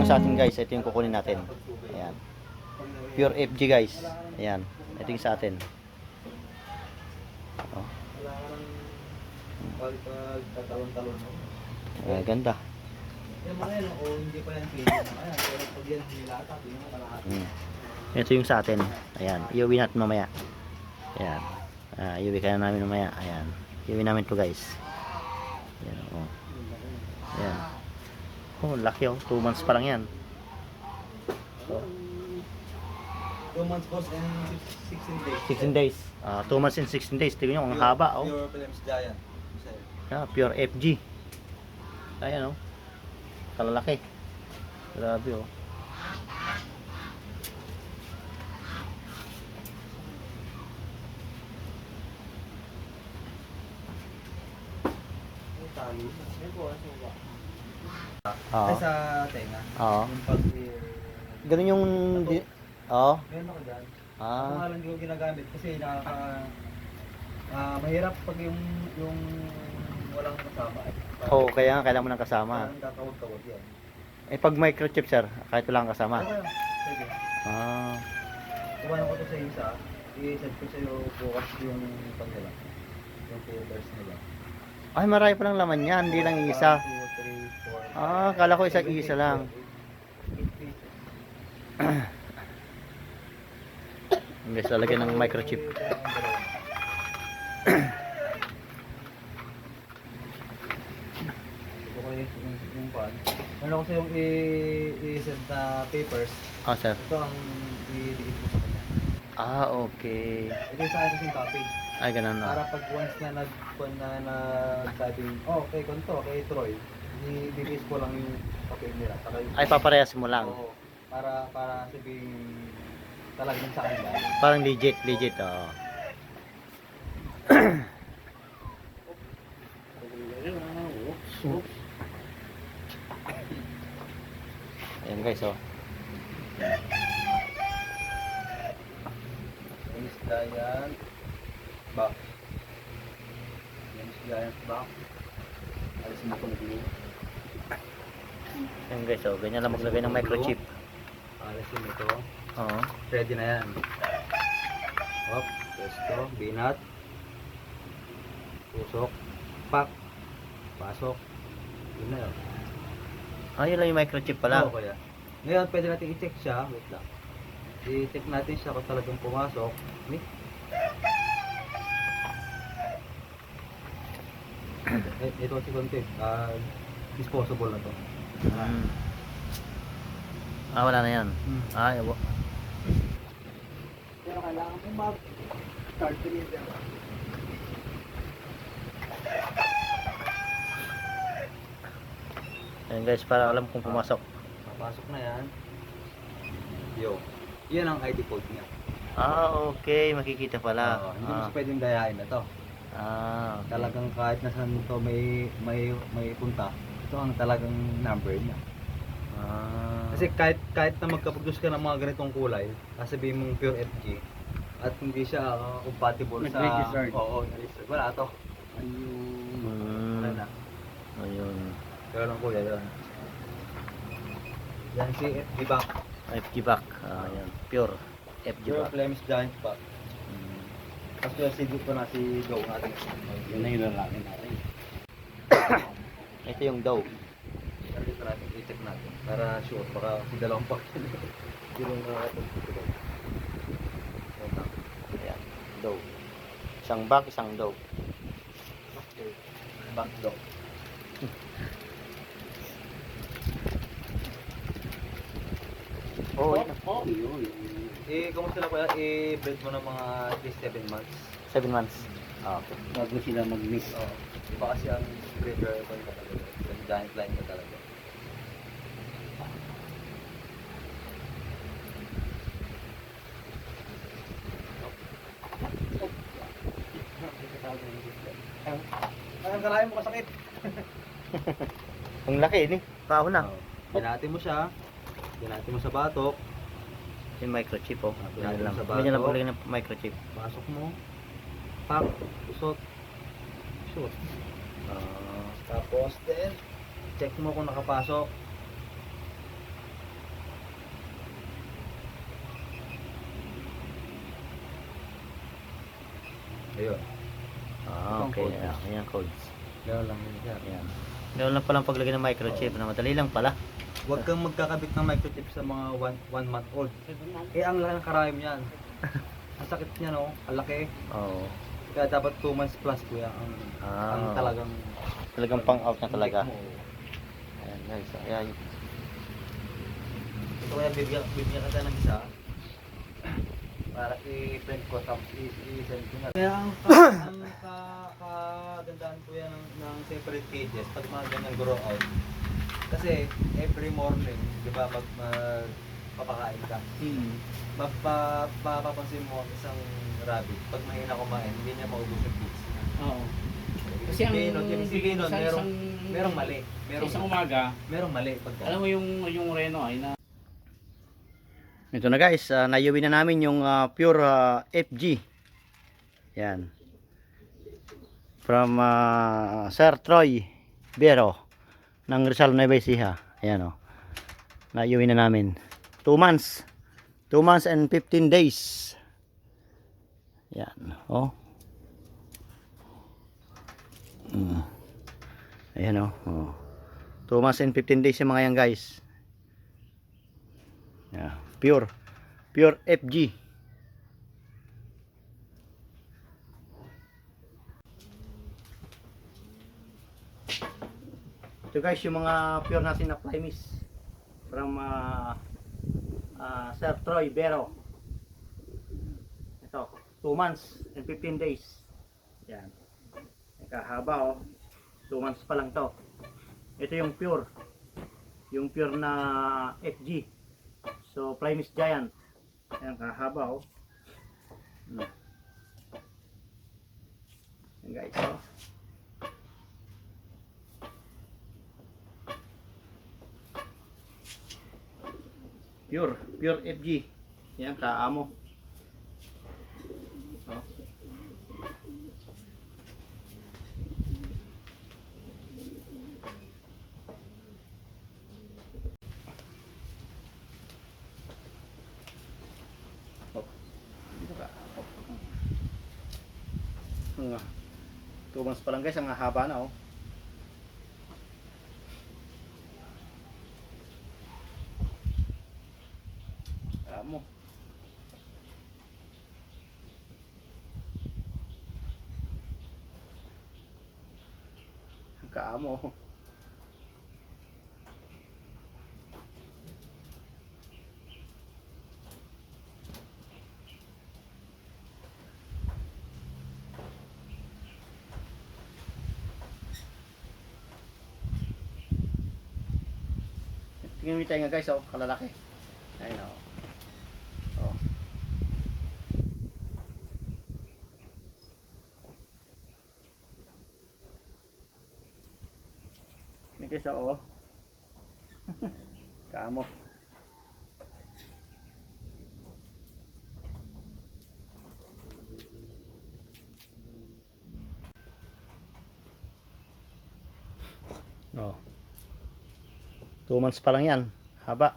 yung sa atin guys, ito yung kukunin natin. Ayan. Pure FG guys. Ayan. Ito yung sa atin. Oh. Ganda. Ito yung sa atin. Ayan. Iuwi natin mamaya. Ayan. Iuwi ka na namin mamaya. Ayan. Iuwi namin to guys. Ayan. Oh. Ayan. Oh, laki oh. 2 months pa lang yan. So, 2 months boss and 16 days. 16 days. 2 months and 16 days. Tingnan nyo, ang haba oh. Pure Philips Giant. Pure FG. Ayan oh. Kalalaki. Grabe oh. Ay sa tenga. Oo. Yung pag Ganun yung Oo. meron ako dyan. Ako nga lang hindi ko ginagamit kasi mahirap pag yung walang kasama. Oo, kaya nga kailangan mo ng kasama. Parang kakawag-kawag yan. Pag microchip sir, kahit wala kang kasama. Okay. Sige. Iwanan ko to sa isa. I-send ko sa'yo bukas yung pagdala. Yung papers nila. Ay, marami pa lang laman yan, hindi lang isa. 1, 2, 3, 4. Kala ko isa lang. 8 pieces. Guys, lalagyan ng microchip. Yung pan. Meron ko sa yung i-send na papers. Sir. Ito ang i-digit ko sa kanya. Okay. Ito yung sa akin kasing copy. Ay, ganun na. Para pag once na nagsabing, kay Konto, kay Troy, i-digit ko lang yung papel nila. Ay, paparehas mo lang. Oo. Para sabihin talagang sa akin ba? Parang legit, oo. Ayan guys, oh. Miss Giant back. Miss Giant back. Alisin mo ito na dito. Ayan guys, oh. Ganyan lang maglagay ng microchip. Alisin mo ito. Oo. Ready na yan. Hop, pwesto, binat. Pusok, pak, pasok. Yun na yun. Yun lang yung microchip pala. Oo, kaya. Ngayon, pwede natin i-check siya. Wait lang. I-check natin siya kung talagang pumasok. Ito si Conte. Disposable na to. Wala na yan. Ewan. Pero kailangan mo mag-start rin yan. Ayan guys, para alam kung pumasok. Papasok na yan. Yo. Yan ang ID code niya. Okay. Makikita pala. Hindi mo siya pwedeng dayain na to. Okay. Talagang kahit nasan to may punta, ito ang talagang number niya. Kasi kahit na magka-produce ka ng mga ganitong kulay, sasabihin mong pure FG at hindi siya compatible sa Registered. Oo, registered. Wala to. Wala na. Ayun. Kaya lang kuya yan. Yan si FG back. FG back. Ayan. Pure FG Pure back. Flemish Giant back. Tapos yung CD ko na si Joe natin. Yun na yung lalaki natin. Ito yung dough. Pero dito natin, i-check natin. Para sure, baka si dalawang pack. Hindi mo nakatagpito. Ayan. Dough. Isang back, isang dough. Okay. Back daw. Yun. Kumusta na kuya? I-breed mo ng mga at least 7 months. 7 months. Okay. Bago sila mag-mix. Oo. Iba kasi ang breeder ko yung talaga. Yung giant line ko talaga. Ang kalahin mo kasakit. Ang laki ni. Pao na. Binati mo siya. Binati mo sa batok. Yung microchip oh. Yan Ganyan lang. sa bato. Ganyan lang pala ng microchip. Pasok mo. Pak. Usot. Shoot. Tapos then, check mo kung nakapasok. Ayun. Ah, Itong okay. code. Ayan, codes. Gano'n lang yun, sir. Ayan. Ganoon lang palang paglagay ng microchip na madali lang pala. Huwag kang magkakabit ng microchip sa mga 1 month old. Ang laki ng karayom yan. Ang sakit niya, no? Ang laki. Oo. Kaya dapat 2 months plus kuya ang talagang Talagang pang out na talaga. mo. Ayan guys. Ayan. Ito kaya bibigyan ka tayo ng isa para i-print ko tapos i-send ko na. Kaya ang kagandahan ko yan ng separate cages pag mga ganyan grow out. Kasi every morning, di ba, papakain ka. Mapapansin mo ang isang rabbit, pag mahina kumain, hindi niya maubos yung feeds niya. Oo. Kasi ang Ibig sabihin nun, merong mali. Sa isang umaga, Merong mali pagka. alam mo yung reno ay na Ito na guys, nayuwi na namin yung pure FG. Yan. From Sir Troy Bero ng Rizal Nueva Ecija. Ayan o. Nayuwi na namin. 2 months. 2 months and 15 days. Yan. O. Ayan o. 2 months and 15 days yung mga yan guys. Yeah. Pure FG. Ito guys yung mga pure natin na Primis from Sir Troy Bero. Ito 2 months and 15 days. Yan. Kahaba 2 months pa lang to. Ito yung pure na FG. So Primus Giant. Ayan, kahaba Ayan guys Pure FG. Ayan, kaamo. Oh. 2 months pa lang guys, ang haba na Amo. Kaamo. Tingnan mo tayo nga guys, kalalaki. Ayun oh. Ini guys, Kaamo. Oh. 2 months pa lang yan. Haba.